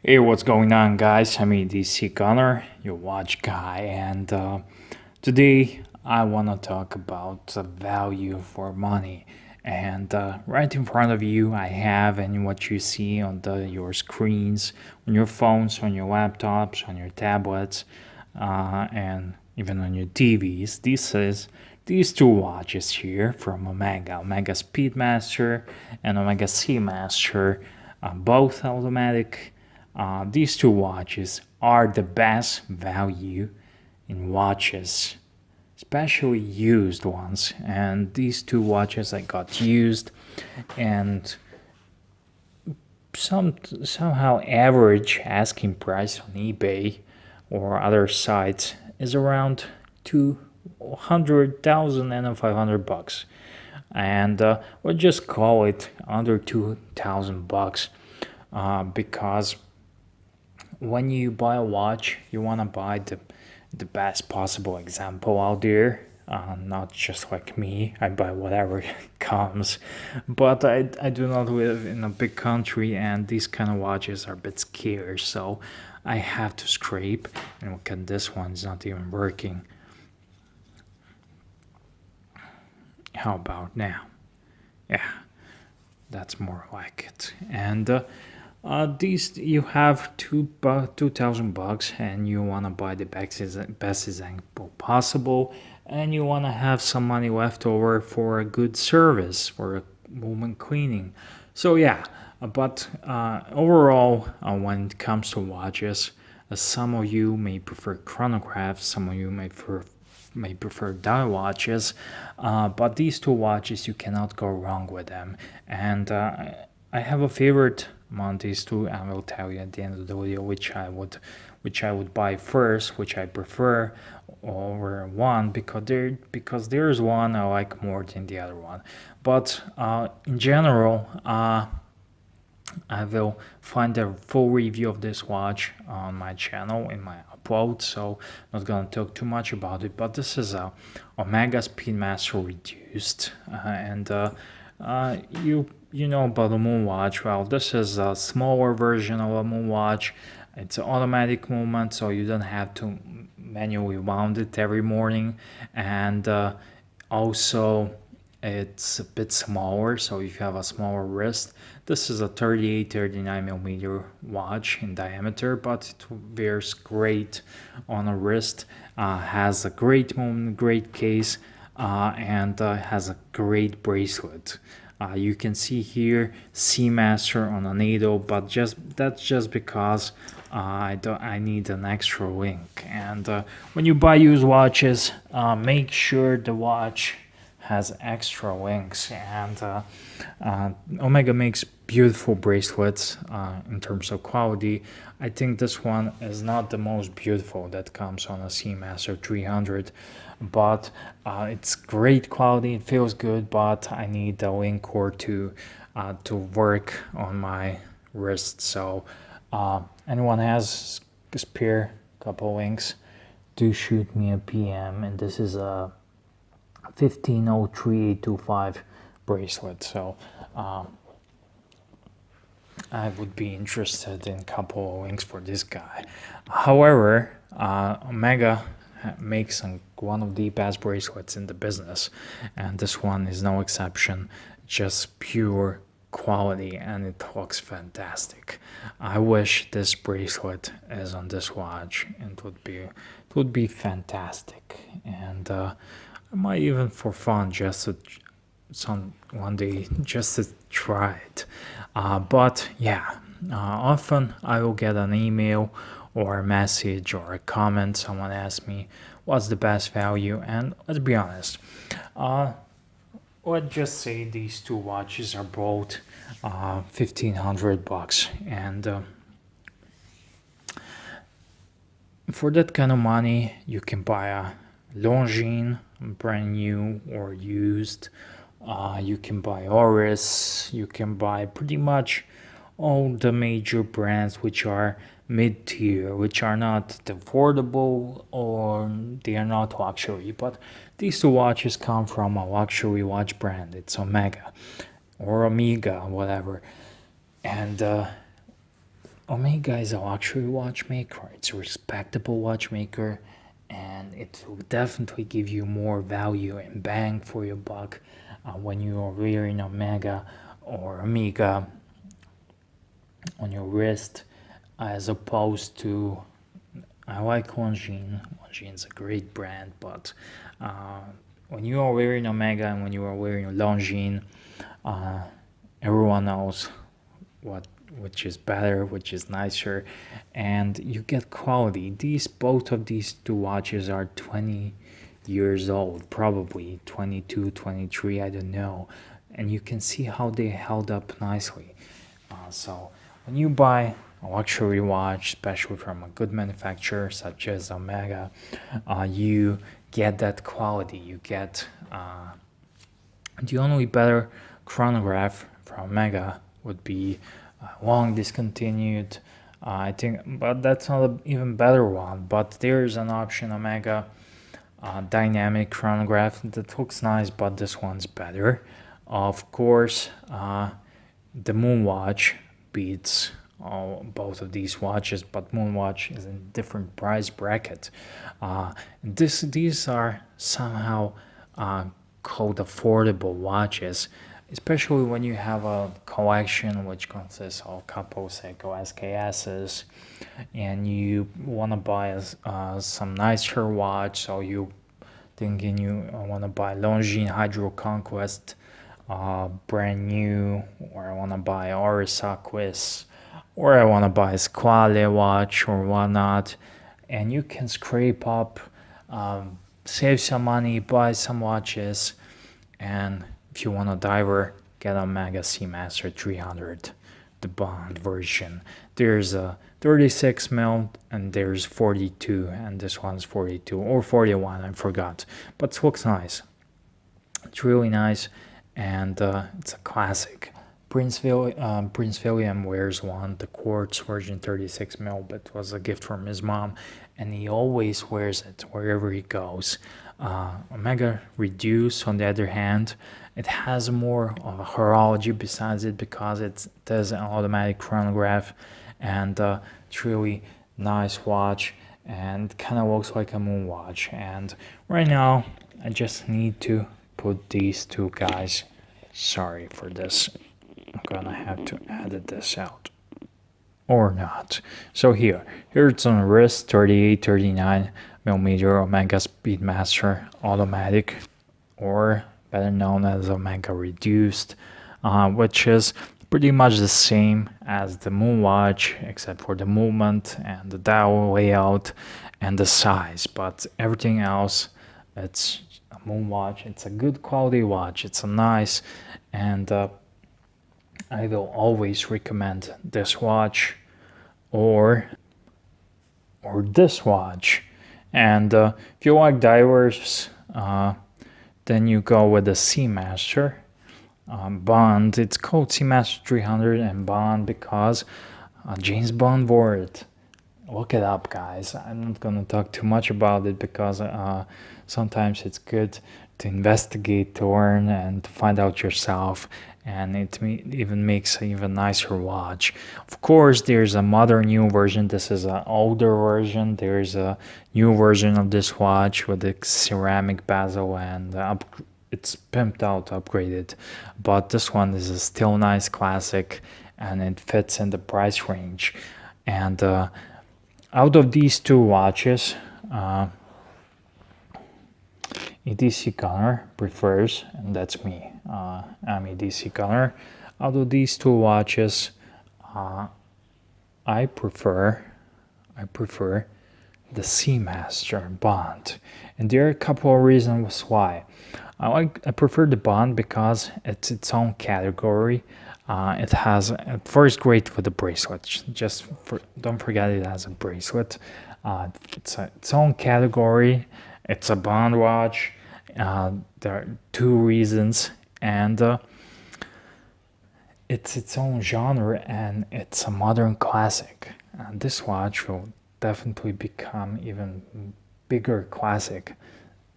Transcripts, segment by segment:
Hey, what's going on, guys? I'm DC Gunner, your watch guy, and today I want to talk about the value for money. And right in front of you, I have, and what you see on your screens, on your phones, on your laptops, on your tablets, and even on your TVs. This is these two watches here from Omega Speedmaster and Omega Seamaster, both automatic. These two watches are the best value in watches, especially used ones. And these two watches I got used, and somehow average asking price on eBay or other sites is around 200,000 and 500 bucks, and we'll just call it under 2,000 bucks, because when you buy a watch, you want to buy the best possible example out there. Not just like me, I buy whatever comes. But I do not live in a big country, and these kind of watches are a bit scarce, so I have to scrape. And look at this one, it's not even working. How about now? Yeah, that's more like it. And these you have 2,000 bucks, and you want to buy the best example possible, and you want to have some money left over for a good service for a moment cleaning. So yeah, but overall, when it comes to watches, some of you may prefer chronographs, some of you may prefer dial watches, but these two watches you cannot go wrong with them. And I have a favorite among these two, and I will tell you at the end of the video which I would buy first, which I prefer over one, because there's one I like more than the other one. But in general, I will find a full review of this watch on my channel in my upload, so I'm not gonna talk too much about it. But this is a Omega Speedmaster reduced, and you know about the moon watch. Well, this is a smaller version of a moon watch. It's an automatic movement, so you don't have to manually wound it every morning, and also it's a bit smaller, so if you have a smaller wrist, this is a 38-39 millimeter watch in diameter, but it wears great on a wrist, has a great movement, great case, and has a great bracelet. You can see here Seamaster on a needle, but that's just because I need an extra link. And when you buy used watches, make sure the watch has extra links. And Omega makes beautiful bracelets in terms of quality. I think this one is not the most beautiful that comes on a Seamaster 300, but it's great quality. It feels good, but I need a link or two to work on my wrist. So anyone has a spare couple links, do shoot me a PM. And this is a 1503825 bracelet, so I would be interested in a couple of links for this guy. However, Omega makes one of the best bracelets in the business, and this one is no exception. Just pure quality, and it looks fantastic. I wish this bracelet is on this watch, and it would be fantastic. And I might even for fun just to one day just to try it. But yeah, often I will get an email or a message or a comment. Someone asks me what's the best value, and let's be honest. Let's just say these two watches are both 1,500 bucks, and for that kind of money, you can buy a Longines, brand new or used. You can buy Oris. You can buy pretty much all the major brands which are mid-tier, which are not affordable or they are not luxury. But these two watches come from a luxury watch brand. It's Omega or Omega, whatever. And Omega is a luxury watchmaker. It's a respectable watchmaker, and it will definitely give you more value and bang for your buck when you are wearing Omega or Omega on your wrist, as opposed to I like Longines. Longines is a great brand, but uh, when you are wearing Omega and when you are wearing Longines, uh, everyone knows what which is better, which is nicer, and you get quality. These both of these two watches are 20 years old, probably 22, 23, I don't know, and you can see how they held up nicely. So when you buy a luxury watch, especially from a good manufacturer such as Omega, you get that quality. You get the only better chronograph from Omega would be long discontinued. I think, but that's not an even better one. But there's an option Omega dynamic chronograph that looks nice, but this one's better. Of course, the Moonwatch beats both of these watches, but Moonwatch is in a different price bracket. These are somehow called affordable watches, especially when you have a collection which consists of a couple Seiko SKSs, and you want to buy some nicer watch, so you thinking you want to buy Longines Hydro Conquest brand new, or I want to buy Orisa Quiz, or I want to buy a Squale watch or whatnot, and you can scrape up, save some money, buy some watches, and if you want a diver, get a Mega Seamaster 300, the Bond version. There's a 36 mil and there's 42, and this one's 42 or 41, I forgot, but it looks nice. It's really nice, and it's a classic. Prince William wears one, the quartz version 36 mil, but it was a gift from his mom, and he always wears it wherever he goes. Omega Reduce, on the other hand, it has more of a horology besides it, because it does an automatic chronograph, and it's really nice watch, and kind of looks like a moon watch. And right now, I just need to put these two guys. Sorry for this. I'm gonna have to edit this out. Or not. So here it's on the wrist, 38, 39 millimeter Omega Speedmaster automatic, or better known as Omega Reduced, which is pretty much the same as the Moonwatch, except for the movement and the dial layout and the size. But everything else, it's a Moonwatch. It's a good quality watch. It's a nice, and I will always recommend this watch or this watch. And if you like divers, then you go with the Seamaster Bond. It's called Seamaster 300 and Bond because James Bond wore it. Look it up, guys. I'm not gonna talk too much about it because sometimes it's good to investigate, to learn, and to find out yourself. And it even makes an even nicer watch. Of course, there's a modern new version. This is an older version. There's a new version of this watch with a ceramic bezel, and it's pimped out, upgraded. But this one is a still nice classic, and it fits in the price range. And out of these two watches, EDC Gunner prefers, and that's me. I'm EDC Gunner. Out of these two watches, I prefer the Seamaster Bond, and there are a couple of reasons why. I prefer the Bond because it's its own category. It has first great with the bracelet. Don't forget it has a bracelet. It's its own category. It's a Bond watch. There are two reasons, and it's its own genre, and it's a modern classic. And this watch will definitely become even bigger classic.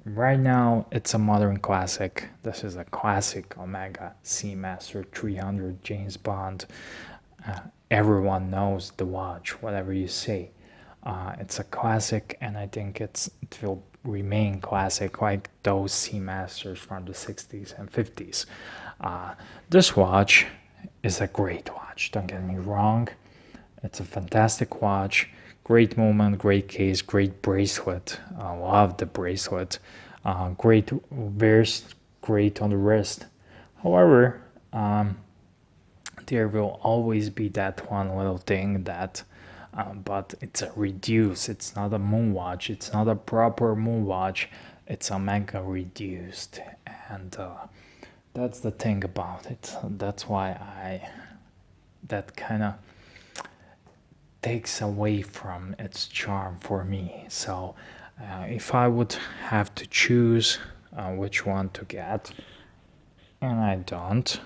Right now, it's a modern classic. This is a classic Omega Seamaster 300 James Bond, everyone knows the watch, whatever you say. It's a classic, and I think it will remain classic like those Seamasters from the 60s and 50s. This watch is a great watch, don't get me wrong. It's a fantastic watch, great moment, great case, great bracelet. I love the bracelet. Great wrist, great on the wrist. However, there will always be that one little thing that but it's a reduced, it's not a moon watch, it's not a proper moon watch, it's a mega reduced. And that's the thing about it. That's why that kind of takes away from its charm for me. So if I would have to choose which one to get, and I don't,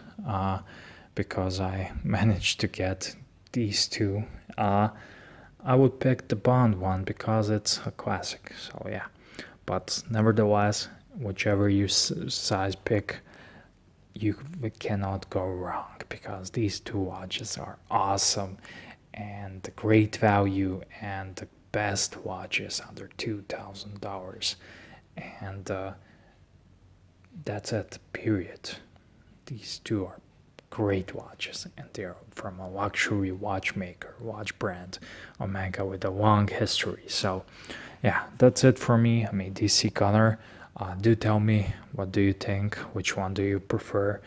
because I managed to get these two, I would pick the Bond one because it's a classic. So yeah, but nevertheless, whichever you size pick, you cannot go wrong because these two watches are awesome and great value and the best watches under $2,000. And that's it, period. These two are great watches, and they're from a luxury watchmaker, watch brand, Omega, with a long history. So yeah, that's it for me. I'm a DC Gunner. Do tell me, what do you think? Which one do you prefer?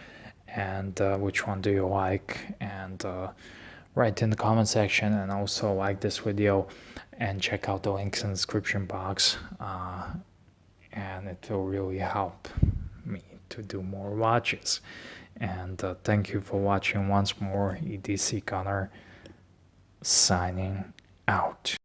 And which one do you like? And write in the comment section, and also like this video and check out the links in the description box. And it will really help me to do more watches. And thank you for watching once more. EDC Connor signing out.